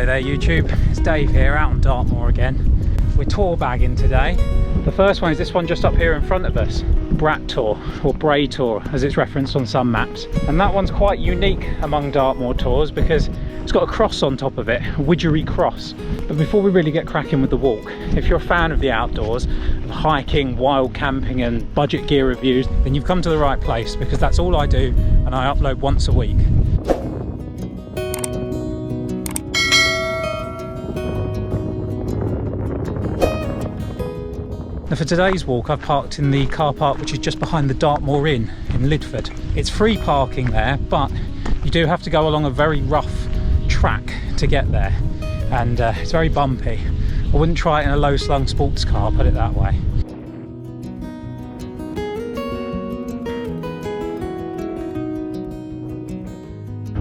there YouTube, it's Dave here out on Dartmoor again. We're tour bagging today. The first one is this one just up here in front of us, Brat Tor, or Brat Tor as it's referenced on some maps. And that one's quite unique among Dartmoor tours because it's got a cross on top of it, a widgery cross. But before we really get cracking with the walk, if you're a fan of the outdoors, of hiking, wild camping and budget gear reviews, then you've come to the right place because that's all I do and I upload once a week. Now for today's walk I've parked in the car park which is just behind the Dartmoor Inn in Lidford. It's free parking there, but you do have to go along a very rough track to get there, and it's very bumpy. I wouldn't try it in a low slung sports car, put it that way.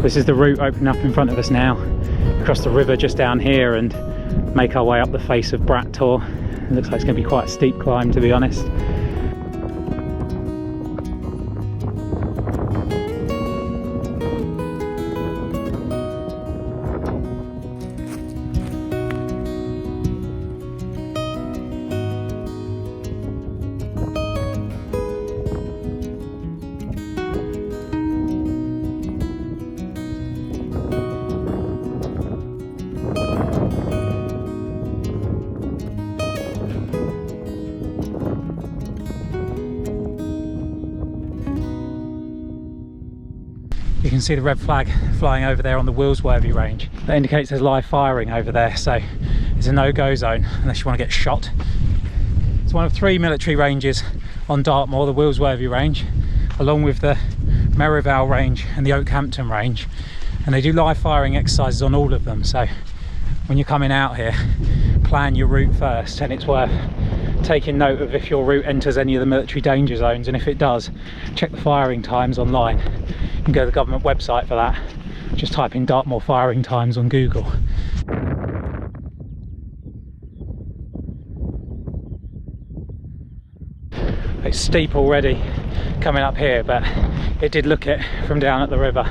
This is the route opening up in front of us now. Across the river just down here and make our way up the face of Brat Tor. It looks like it's going to be quite a steep climb, to be honest. You can see the red flag flying over there on the Willsworthy range. That indicates there's live firing over there, so it's a no-go zone unless you want to get shot. It's one of 3 military ranges on Dartmoor, the Willsworthy range, along with the Merivale range and the Oakhampton range, and they do live firing exercises on all of them. So when you're coming out here, plan your route first, and it's worth taking note of if your route enters any of the military danger zones, and if it does, check the firing times online. You can go to the government website for that. Just type in Dartmoor firing times on Google. It's steep already coming up here, but it did look it from down at the river.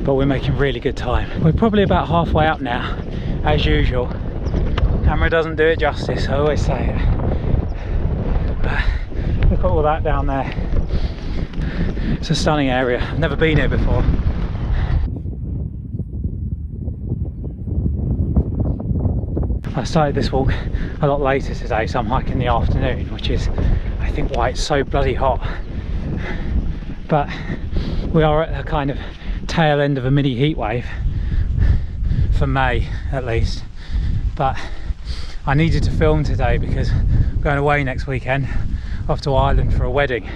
But we're making really good time. We're probably about halfway up now, as usual. Camera doesn't do it justice, I always say it. But look at all that down there. It's a stunning area. I've never been here before. I started this walk a lot later today, so I'm hiking in the afternoon, which is, I think, why it's so bloody hot. But we are at a kind of tail end of a mini heat wave, for May at least. But I needed to film today because I'm going away next weekend, off to Ireland for a wedding.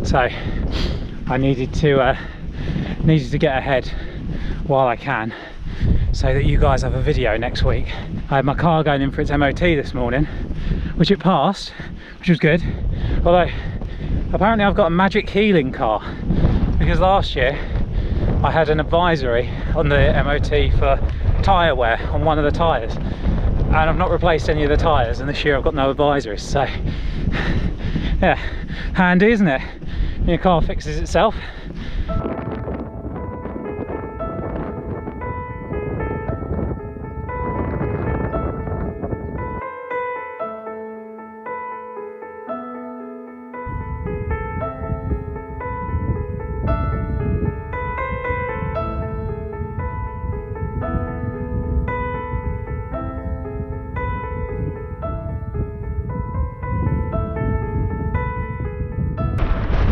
So I needed to get ahead while I can, so that you guys have a video next week. I had my car going in for its MOT this morning, which it passed, which was good. Although apparently I've got a magic healing car, because last year I had an advisory on the MOT for tyre wear on one of the tyres, and I've not replaced any of the tyres, and this year I've got no advisories. So yeah, handy, isn't it? Your car fixes itself.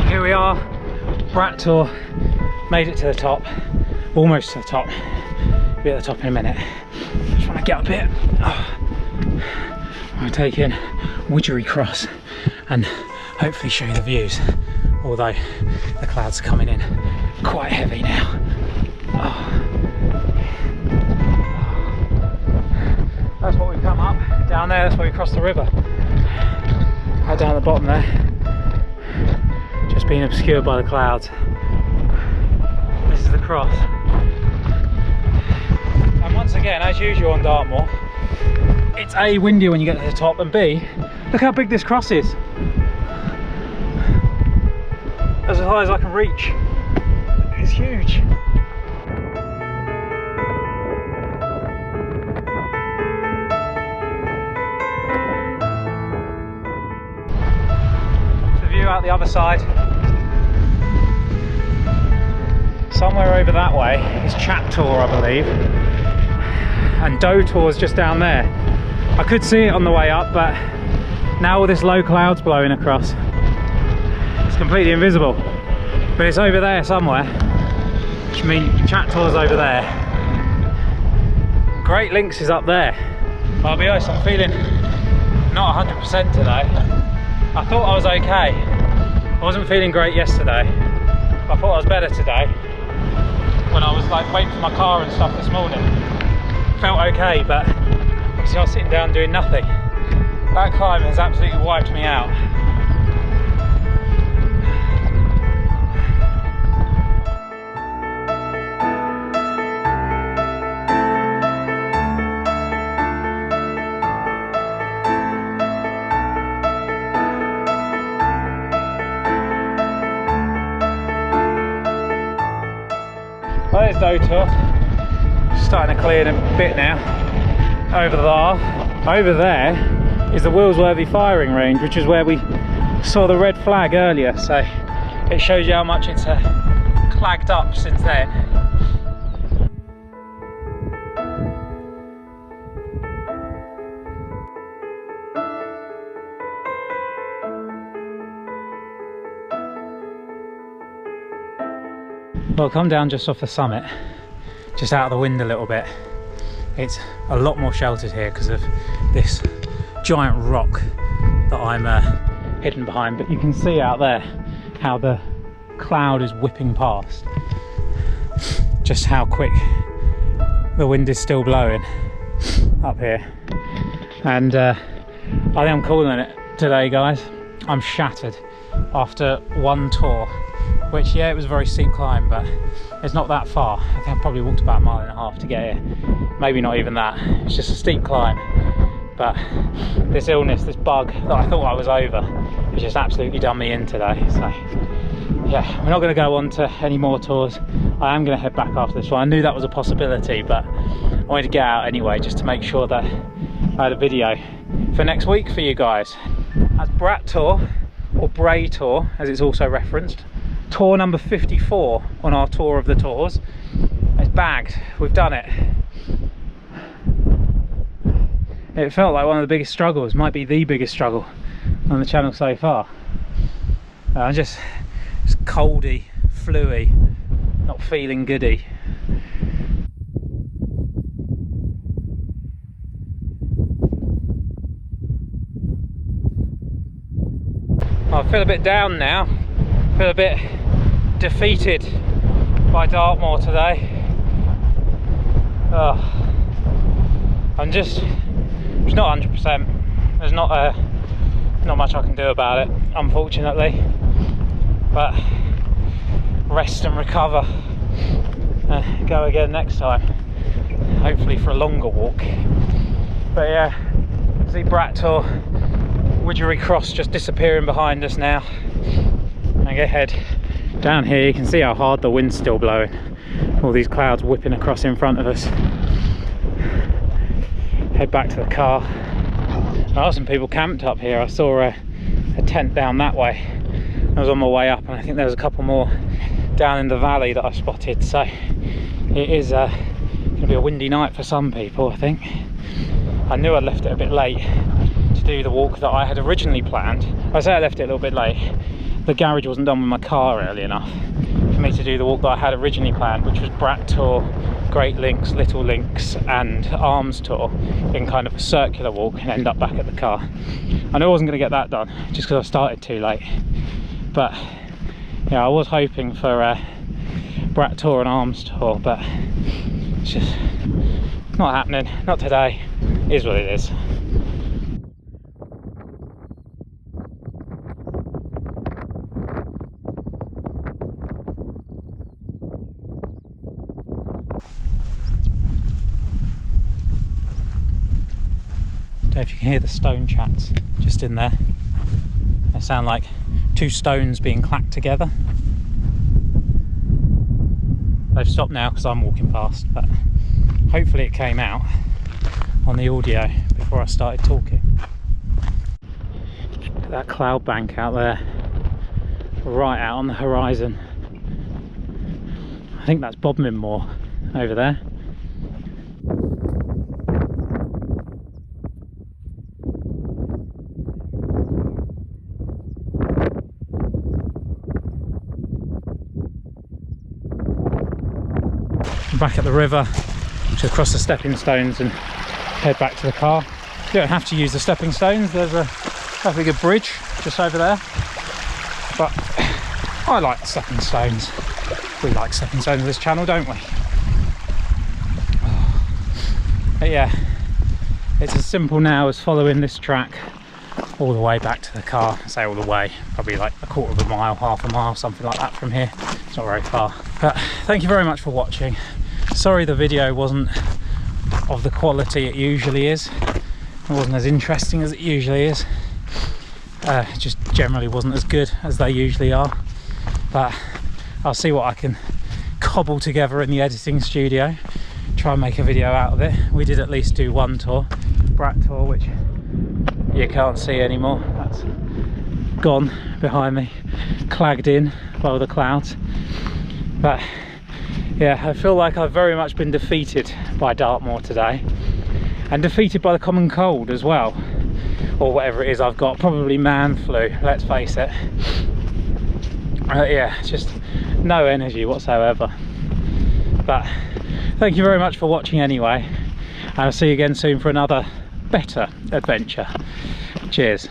Here we are, Brat Tor, made it to the top, almost to the top. Be at the top in a minute. Just want to get up here. I'm taking Widgery Cross and hopefully show you the views, although the clouds are coming in quite heavy now. That's what we've come up. Down there, that's where we crossed the river. Right down at the bottom there. Just being obscured by the clouds. This is the cross. And once again, as usual on Dartmoor, it's A, windy when you get to the top, and B, look how big this cross is. As high as I can reach. It's huge. out the other side. Somewhere over that way is Brat Tor, I believe, and Tor is just down there. I could see it on the way up, but now all this low cloud's blowing across, it's completely invisible. But it's over there somewhere, which means Brat Tor's over there. Great Links is up there. But I'll be honest, I'm feeling not 100% today. I thought I was okay. I wasn't feeling great yesterday. I thought I was better today. When I was like waiting for my car and stuff this morning, felt okay, but obviously I was sitting down doing nothing. That climb has absolutely wiped me out. Well, there's Tor. Starting to clear in a bit now. Over there is the Willsworthy firing range, which is where we saw the red flag earlier. So it shows you how much it's clagged up since then. Well, come down just off the summit, just out of the wind a little bit. It's a lot more sheltered here because of this giant rock that I'm hidden behind. But you can see out there how the cloud is whipping past. Just how quick the wind is still blowing up here. And I think I'm calling it today, guys. I'm shattered after one tour. Which, yeah, it was a very steep climb, but it's not that far. I think I probably walked about 1.5 miles to get here. Maybe not even that. It's just a steep climb. But this illness, this bug that I thought I was over, has just absolutely done me in today. So, yeah, we're not going to go on to any more tours. I am going to head back after this one. I knew that was a possibility, but I wanted to get out anyway, just to make sure that I had a video for next week for you guys. That's Brat Tor, or Brat Tor, as it's also referenced. Tour number 54 on our tour of the tours. It's bagged, we've done it. It felt like one of the biggest struggles, might be the biggest struggle on the channel so far. Just coldy, fluey, not feeling goody. I feel a bit down now, feel a bit defeated by Dartmoor today. I'm just not 100%. There's not much I can do about it, unfortunately. But rest and recover. Go again next time. Hopefully for a longer walk. But yeah, see Brat Tor, Widgery Cross just disappearing behind us now. And go ahead down here, you can see how hard the wind's still blowing. All these clouds whipping across in front of us. Head back to the car. There are some people camped up here. I saw a tent down that way. I was on my way up, and I think there was a couple more down in the valley that I spotted. So it is going to be a windy night for some people, I think. I knew I'd left it a bit late to do the walk that I had originally planned. I say I left it a little bit late. The garage wasn't done with my car early enough for me to do the walk that I had originally planned, which was Brat Tor, Great Links, Little Links and Arms Tor in kind of a circular walk and end up back at the car. I knew I wasn't going to get that done just because I started too late. But yeah, I was hoping for Brat Tor and Arms Tor, but it's just not happening. Not today. It is what it is. Don't know if you can hear the stone chats just in there. They sound like two stones being clacked together. They've stopped now because I'm walking past, but hopefully it came out on the audio before I started talking. Look at that cloud bank out there. right out on the horizon. I think that's Bodmin Moor over there. I'm back at the river, just cross the stepping stones and head back to the car. You don't have to use the stepping stones, there's a perfectly good bridge just over there, but I like the stepping stones. We like stepping stones on this channel, don't we? But yeah, it's as simple now as following this track all the way back to the car. I say all the way, probably like a quarter of a mile, half a mile, something like that from here. It's not very far. But thank you very much for watching. Sorry the video wasn't of the quality it usually is. It wasn't as interesting as it usually is. It just generally wasn't as good as they usually are. But I'll see what I can cobble together in the editing studio. Try and make a video out of it. We did at least do one tour, Brat Tor, which you can't see anymore. That's gone behind me, clagged in by the clouds. But yeah, I feel like I've very much been defeated by Dartmoor today, and defeated by the common cold as well, or whatever it is I've got, probably man flu, let's face it. Yeah, just no energy whatsoever. But thank you very much for watching anyway, and I'll see you again soon for another better adventure. Cheers.